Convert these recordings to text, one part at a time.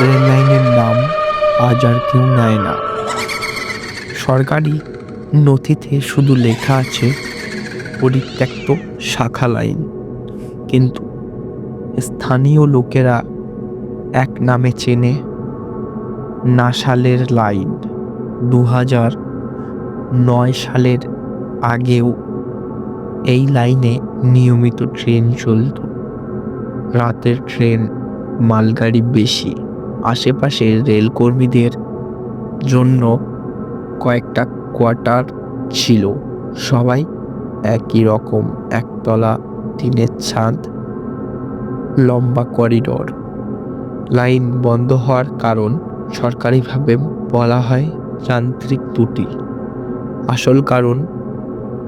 Rail লাইনের নাম আজ আর কেউ নেয় না। সরকারি নথিতে শুধু লেখা আছে পরিত্যক্ত শাখা লাইন, কিন্তু স্থানীয় লোকেরা এক নামে চেনে, নাসালের লাইন। 2009 সালের আগেও এই লাইনে নিয়মিত ট্রেন চলত। রাতের ট্রেন, মালগাড়ি বেশি। আশেপাশের রেলকর্মীদের জন্য কয়েকটা কোয়ার্টার ছিল, সবাই একই রকম, একতলা টিনের ছাদ, লম্বা করিডোর। লাইন বন্ধ হওয়ার কারণ সরকারিভাবে বলা হয় যান্ত্রিক ত্রুটি। আসল কারণ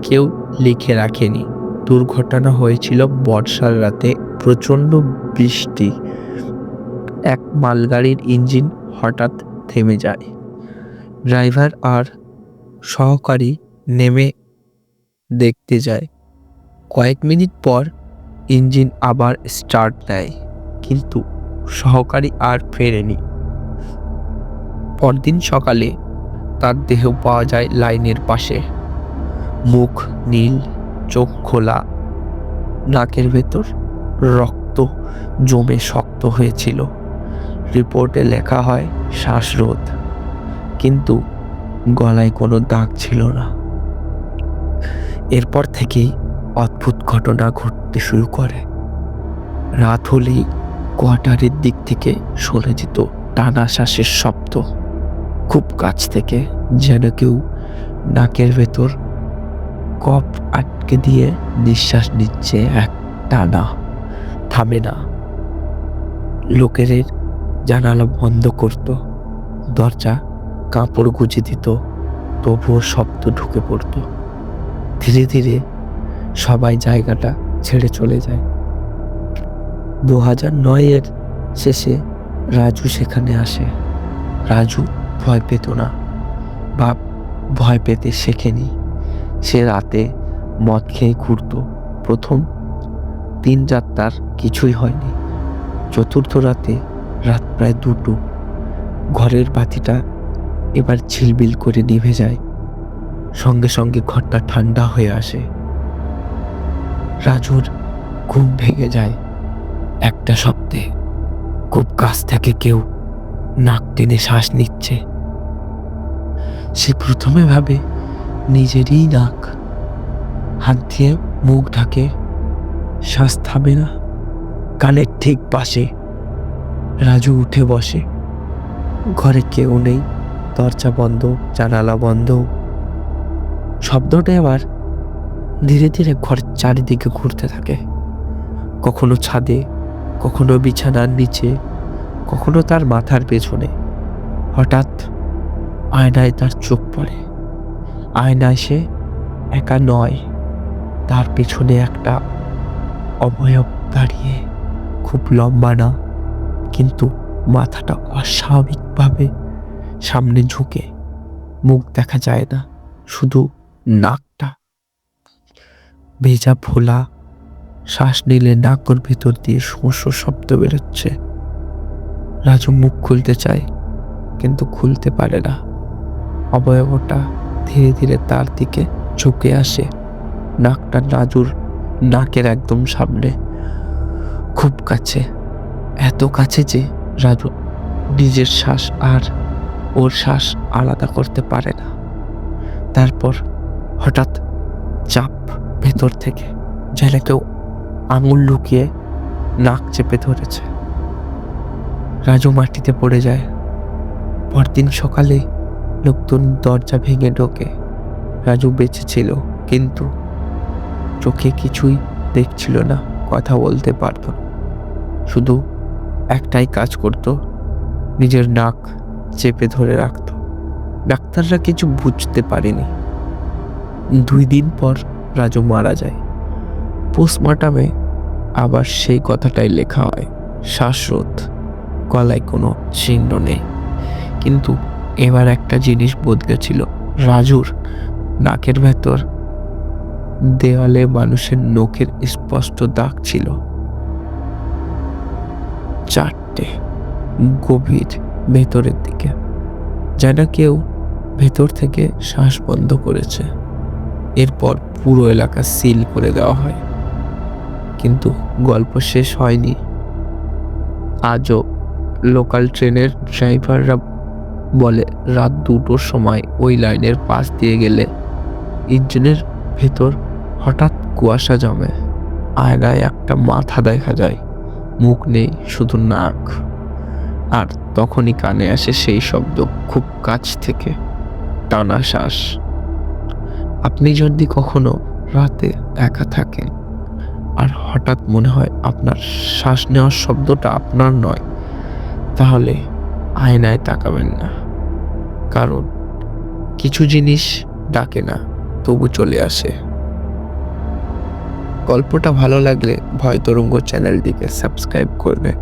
কেউ লিখে রাখেনি। দুর্ঘটনা হয়েছিল বর্ষার রাতে, প্রচণ্ড বৃষ্টি। এক মালগাড়ির ইঞ্জিন হঠাৎ থেমে যায়। ড্রাইভার আর সহকারী নেমে দেখতে যায়। কয়েক মিনিট পর ইঞ্জিন আবার স্টার্ট দেয়, কিন্তু সহকারী আর ফেরেনি। পরদিন সকালে তার দেহ পাওয়া যায় লাইনের পাশে। মুখ নীল, চোখ খোলা, নাকের ভেতর রক্ত জমে শক্ত হয়েছিল। রিপোর্টে লেখা হয় শ্বাসরোধ, কিন্তু গলায় কোনো দাগ ছিল না। এরপর থেকেই অদ্ভুত ঘটনা ঘটতে শুরু করে। রাত হলেই কোয়ার্টারের দিক থেকে শোনা যেত টানা শ্বাসের শব্দ, খুব কাছ থেকে, যেন কেউ নাকের ভেতর কপ আটকে দিয়ে নিঃশ্বাস নিচ্ছে এক টানা, থামে না। লোকের জানালা বন্ধ করত, দরজা কাপড় গুজে দিত, তবুও শব্দ ঢুকে পড়ত। ধীরে ধীরে সবাই জায়গাটা ছেড়ে চলে যায়। 2009 শেষে রাজু সেখানে আসে। রাজু ভয় পেত না, বা ভয় পেতে শেখেনি। সে রাতে মদ খেয়ে ঘুরত। প্রথম 3 রাত তার কিছুই হয়নি। চতুর্থ রাতে, রাত প্রায় 2টো, ঘরের বাতিটা এবার ঝিলবিল করে নিভে যায়। সঙ্গে সঙ্গে ঘরটা ঠান্ডা হয়ে আসে। রাজুর ঘুম ভেঙে যায় একটা শব্দে। খুব কাছ থেকে কেউ নাক টেনে শ্বাস নিচ্ছে। সে প্রথমে ভাবে নিজেরই নাক। হাত দিয়ে মুখ ঢাকে, শ্বাস থামে না। কানের ঠিক পাশে। রাজু উঠে বসে। ঘরে কেউ নেই, দরজা বন্ধ, জানালা বন্ধ। শব্দটা এবার ধীরে ধীরে ঘরের চারিদিকে ঘুরতে থাকে। কখনো ছাদে, কখনো বিছানার নিচে, কখনো তার মাথার পেছনে। হঠাৎ আয়নায় তার চোখ পড়ে। আয়নায় সে একা নয়, তার পেছনে একটা অবয়ব দাঁড়িয়ে। খুব লম্বা না, কিন্তু মাথাটা অস্বাভাবিকভাবে সামনে ঝুঁকে। মুখ দেখা যায় না, শুধু নাকটা ভেজা ফোলা। শ্বাস নিলে নাকের ভিতর দিয়ে শোঁ শব্দ বেরোচ্ছে। রাজু মুখ খুলতে চায়, কিন্তু খুলতে পারে না। অবয়বটা ধীরে ধীরে তার দিকে ঝুঁকে আসে। নাকটা রাজুর নাকের একদম সামনে, খুব কাছে, এত কাছে যে রাজু নিজের শ্বাস আর ওর শ্বাস আলাদা করতে পারে না। তারপর হঠাৎ চাপ ভেতর থেকে, যেন কেউ আঙুল লুকিয়ে নাক চেপে ধরেছে। রাজু মাটিতে পড়ে যায়। পরদিন সকালে লোকজন দরজা ভেঙে ঢোকে। রাজু বেঁচে ছিল, কিন্তু চোখে কিছুই দেখছিল না, কথা বলতে পারত না। শুধু একটাই কাজ করত, নিজের নাক চেপে ধরে রাখত। ডাক্তাররা কিছু বুঝতে পারেনি। 2 দিন পর রাজু মারা যায়। পোস্টমর্টমে আবার সেই কথাটাই লেখা হয়, শ্বাসরোধ। গলায় কোনো চিহ্ন নেই, কিন্তু এবার একটা জিনিস বদলেছিল। রাজুর নাকের ভেতর দেওয়ালে মানুষের নখের স্পষ্ট দাগ ছিল, 4টে। গভীর ভেতরের দিকে, যেন কেউ ভেতর থেকে শ্বাস বন্ধ করেছে। এরপর পুরো এলাকা সিল করে দেওয়া হয়। কিন্তু গল্প শেষ হয়নি। আজও লোকাল ট্রেনের ড্রাইভাররা বলে, রাত 2টোর সময় ওই লাইনের পাশ দিয়ে গেলে ইঞ্জিনের ভেতর হঠাৎ কুয়াশা জমে, আয়নায় একটা মাথা দেখা যায়, মুখ নেই, শুধু নাক। আর তখনই কানে আসে সেই শব্দ, খুব কাছ থেকে, টানা শ্বাস। আপনি যদি কখনো রাতে একা থাকেন আর হঠাৎ মনে হয় আপনার শ্বাস নেওয়ার শব্দটা আপনার নয়, তাহলে আয়নায় তাকাবেন না, কারণ কিছু জিনিস ডাকে না, তবু চলে আসে। গল্পটা ভালো লাগলে ভয় তরঙ্গ চ্যানেলটিকে সাবস্ক্রাইব করবে।